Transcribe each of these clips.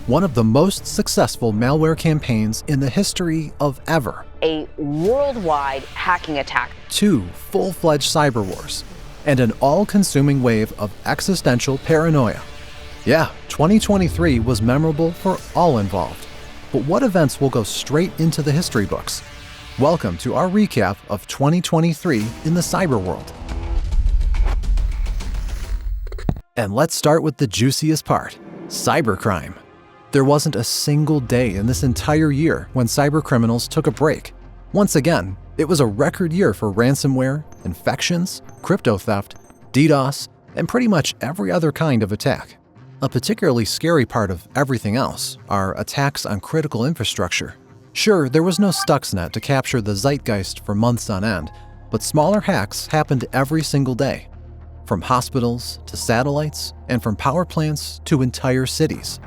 one of the most successful malware campaigns in the history of ever. A worldwide hacking attack. 2 full-fledged cyber wars, and an all-consuming wave of existential paranoia. Yeah, 2023 was memorable for all involved. But what events will go straight into the history books? Welcome to our recap of 2023 in the cyber world. And let's start with the juiciest part, cybercrime. There wasn't a single day in this entire year when cybercriminals took a break. Once again, it was a record year for ransomware, infections, crypto theft, DDoS, and pretty much every other kind of attack. A particularly scary part of everything else are attacks on critical infrastructure. Sure, there was no Stuxnet to capture the zeitgeist for months on end, but smaller hacks happened every single day. From hospitals to satellites, and from power plants to entire cities.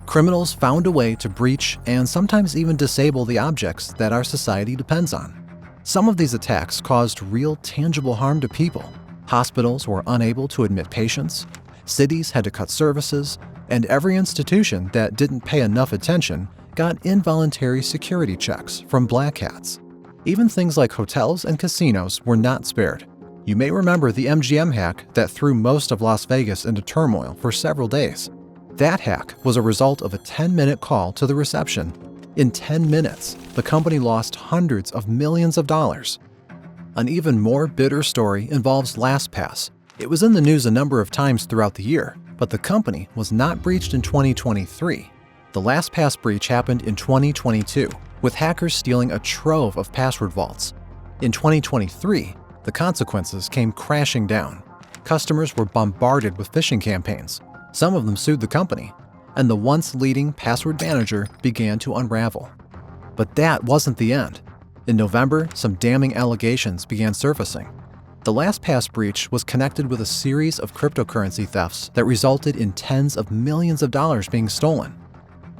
Criminals found a way to breach and sometimes even disable the objects that our society depends on. Some of these attacks caused real tangible harm to people. Hospitals were unable to admit patients, cities had to cut services, and every institution that didn't pay enough attention got involuntary security checks from black hats. Even things like hotels and casinos were not spared. You may remember the MGM hack that threw most of Las Vegas into turmoil for several days. That hack was a result of a 10-minute call to the reception. In 10 minutes, the company lost hundreds of millions of dollars. An even more bitter story involves LastPass. It was in the news a number of times throughout the year, but the company was not breached in 2023. The LastPass breach happened in 2022, with hackers stealing a trove of password vaults. In 2023, the consequences came crashing down. Customers were bombarded with phishing campaigns. Some of them sued the company, and the once leading password manager began to unravel. But that wasn't the end. In November, some damning allegations began surfacing. The LastPass breach was connected with a series of cryptocurrency thefts that resulted in tens of millions of dollars being stolen.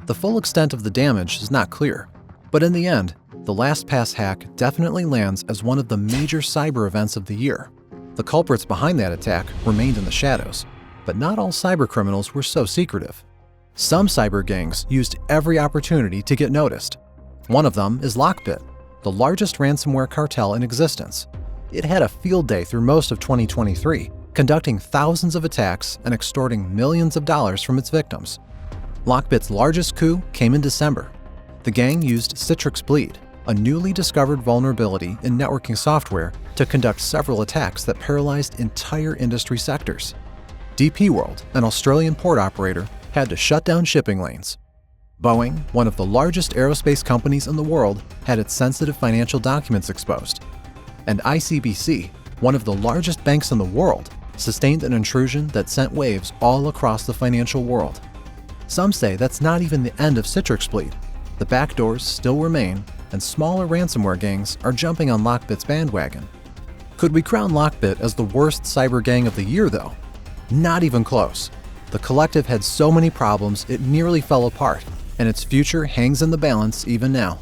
The full extent of the damage is not clear, but in the end, the LastPass hack definitely lands as one of the major cyber events of the year. The culprits behind that attack remained in the shadows, but not all cybercriminals were so secretive. Some cyber gangs used every opportunity to get noticed. One of them is Lockbit, the largest ransomware cartel in existence. It had a field day through most of 2023, conducting thousands of attacks and extorting millions of dollars from its victims. Lockbit's largest coup came in December. The gang used Citrix Bleed, a newly discovered vulnerability in networking software, to conduct several attacks that paralyzed entire industry sectors. DP World, an Australian port operator, had to shut down shipping lanes. Boeing, one of the largest aerospace companies in the world, had its sensitive financial documents exposed. And ICBC, one of the largest banks in the world, sustained an intrusion that sent waves all across the financial world. Some say that's not even the end of Citrix Bleed. The backdoors still remain, and smaller ransomware gangs are jumping on Lockbit's bandwagon. Could we crown Lockbit as the worst cyber gang of the year, though? Not even close. The collective had so many problems it nearly fell apart, and its future hangs in the balance even now.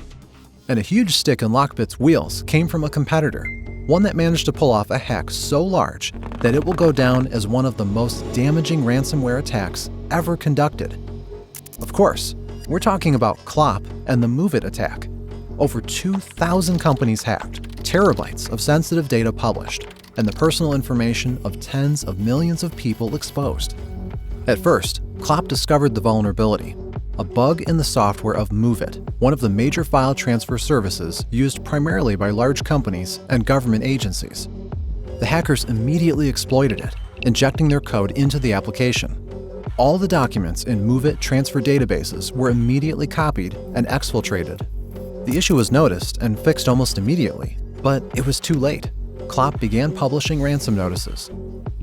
And a huge stick in Lockbit's wheels came from a competitor, one that managed to pull off a hack so large that it will go down as one of the most damaging ransomware attacks ever conducted. Of course, we're talking about Clop and the MoveIt attack. Over 2,000 companies hacked, terabytes of sensitive data published, and the personal information of tens of millions of people exposed. At first, Clop discovered the vulnerability, a bug in the software of MoveIt, one of the major file transfer services used primarily by large companies and government agencies. The hackers immediately exploited it, injecting their code into the application. All the documents in MoveIt transfer databases were immediately copied and exfiltrated. The issue was noticed and fixed almost immediately, but it was too late. Clop began publishing ransom notices.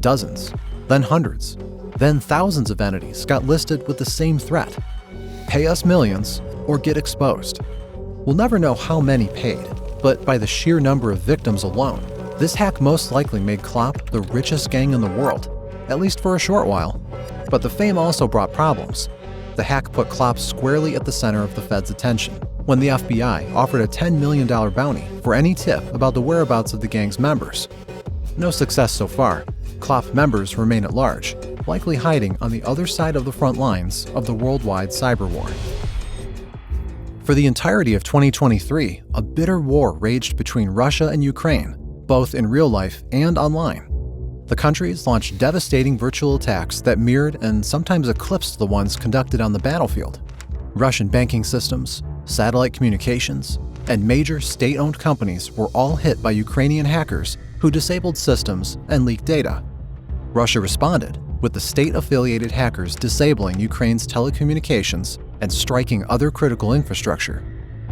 Dozens, then hundreds, then thousands of entities got listed with the same threat. Pay us millions or get exposed. We'll never know how many paid, but by the sheer number of victims alone, this hack most likely made Clop the richest gang in the world, at least for a short while. But the fame also brought problems. The hack put Clop squarely at the center of the Fed's attention when the FBI offered a $10 million bounty for any tip about the whereabouts of the gang's members. No success so far. Clop members remain at large, likely hiding on the other side of the front lines of the worldwide cyberwar. For the entirety of 2023, a bitter war raged between Russia and Ukraine, both in real life and online. The countries launched devastating virtual attacks that mirrored and sometimes eclipsed the ones conducted on the battlefield. Russian banking systems, satellite communications, and major state-owned companies were all hit by Ukrainian hackers who disabled systems and leaked data. Russia responded, with the state-affiliated hackers disabling Ukraine's telecommunications and striking other critical infrastructure.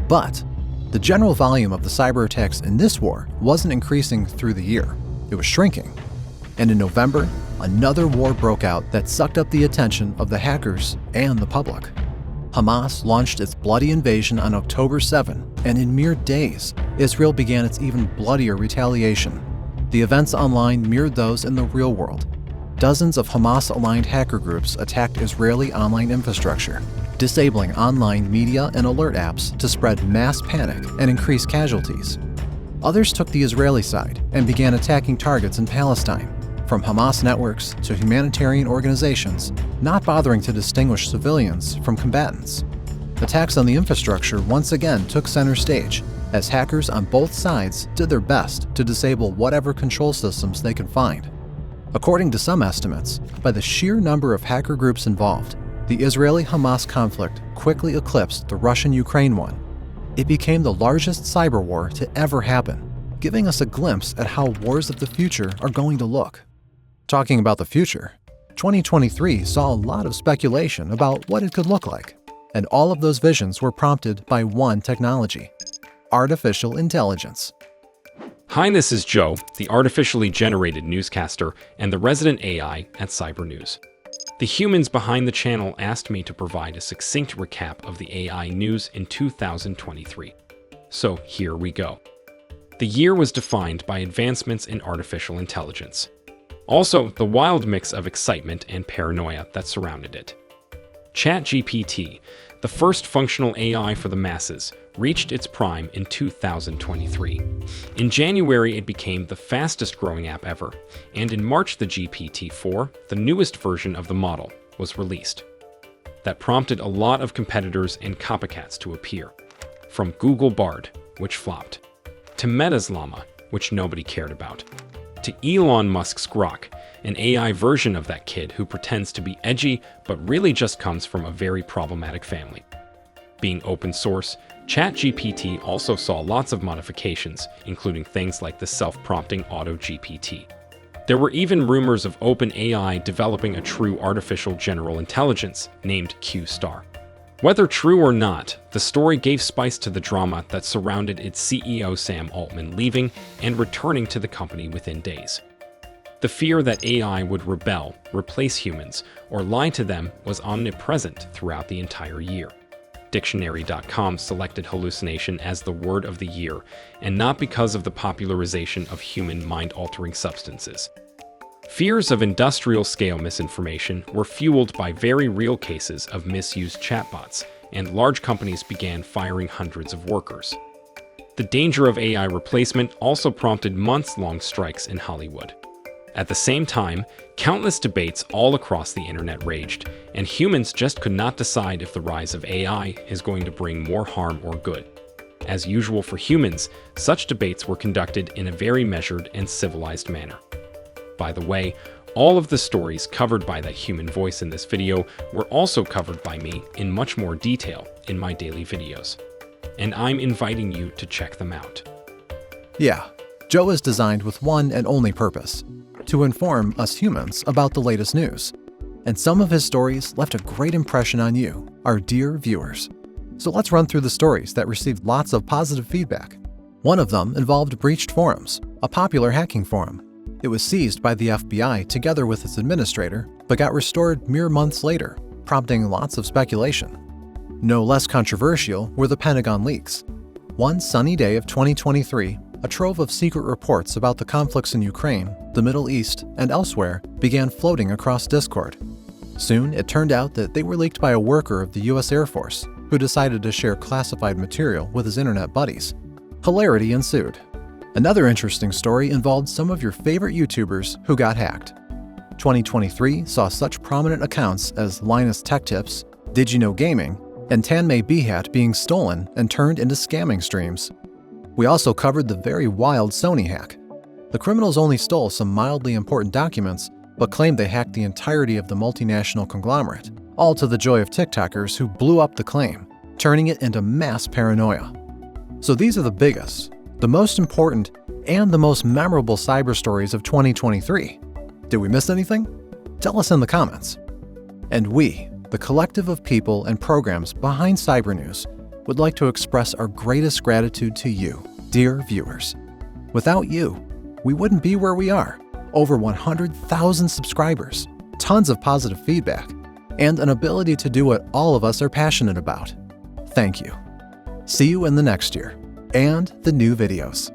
But the general volume of the cyber attacks in this war wasn't increasing through the year. It was shrinking. And in November, another war broke out that sucked up the attention of the hackers and the public. Hamas launched its bloody invasion on October 7, and in mere days, Israel began its even bloodier retaliation. The events online mirrored those in the real world. Dozens of Hamas-aligned hacker groups attacked Israeli online infrastructure, disabling online media and alert apps to spread mass panic and increase casualties. Others took the Israeli side and began attacking targets in Palestine, from Hamas networks to humanitarian organizations, not bothering to distinguish civilians from combatants. Attacks on the infrastructure once again took center stage, as hackers on both sides did their best to disable whatever control systems they could find. According to some estimates, by the sheer number of hacker groups involved, the Israeli-Hamas conflict quickly eclipsed the Russian-Ukraine one. It became the largest cyber war to ever happen, giving us a glimpse at how wars of the future are going to look. Talking about the future, 2023 saw a lot of speculation about what it could look like, and all of those visions were prompted by one technology: artificial intelligence. Hi, this is Joe, the artificially generated newscaster and the resident AI at Cybernews. The humans behind the channel asked me to provide a succinct recap of the AI news in 2023. So here we go. The year was defined by advancements in artificial intelligence. Also, the wild mix of excitement and paranoia that surrounded it. ChatGPT, the first functional AI for the masses, reached its prime in 2023. In January, it became the fastest-growing app ever, and in March, the GPT-4, the newest version of the model, was released. That prompted a lot of competitors and copycats to appear, from Google Bard, which flopped, to Meta's Llama, which nobody cared about, to Elon Musk's Grok, an AI version of that kid who pretends to be edgy but really just comes from a very problematic family. Being open source, ChatGPT also saw lots of modifications, including things like the self-prompting AutoGPT. There were even rumors of OpenAI developing a true artificial general intelligence named Q-Star. Whether true or not, the story gave spice to the drama that surrounded its CEO Sam Altman leaving and returning to the company within days. The fear that AI would rebel, replace humans, or lie to them was omnipresent throughout the entire year. Dictionary.com selected hallucination as the word of the year, and not because of the popularization of human mind-altering substances. Fears of industrial-scale misinformation were fueled by very real cases of misused chatbots, and large companies began firing hundreds of workers. The danger of AI replacement also prompted months-long strikes in Hollywood. At the same time, countless debates all across the internet raged, and humans just could not decide if the rise of AI is going to bring more harm or good. As usual for humans, such debates were conducted in a very measured and civilized manner. By the way, all of the stories covered by that human voice in this video were also covered by me in much more detail in my daily videos. And I'm inviting you to check them out. Yeah, Joe is designed with one and only purpose: to inform us humans about the latest news. And some of his stories left a great impression on you, our dear viewers. So let's run through the stories that received lots of positive feedback. One of them involved Breached Forums, a popular hacking forum. It was seized by the FBI together with its administrator, but got restored mere months later, prompting lots of speculation. No less controversial were the Pentagon leaks. One sunny day of 2023, a trove of secret reports about the conflicts in Ukraine, the Middle East, and elsewhere began floating across Discord. Soon, it turned out that they were leaked by a worker of the US Air Force, who decided to share classified material with his internet buddies. Hilarity ensued. Another interesting story involved some of your favorite YouTubers who got hacked. 2023 saw such prominent accounts as Linus Tech Tips, Did You Know Gaming, and Tanmay Behat being stolen and turned into scamming streams. We also covered the very wild Sony hack. The criminals only stole some mildly important documents, but claimed they hacked the entirety of the multinational conglomerate, all to the joy of TikTokers who blew up the claim, turning it into mass paranoia. So these are the biggest, the most important, and the most memorable cyber stories of 2023. Did we miss anything? Tell us in the comments. And we, the collective of people and programs behind Cybernews, would like to express our greatest gratitude to you, dear viewers. Without you, we wouldn't be where we are. Over 100,000 subscribers, tons of positive feedback, and an ability to do what all of us are passionate about. Thank you. See you in the next year and the new videos.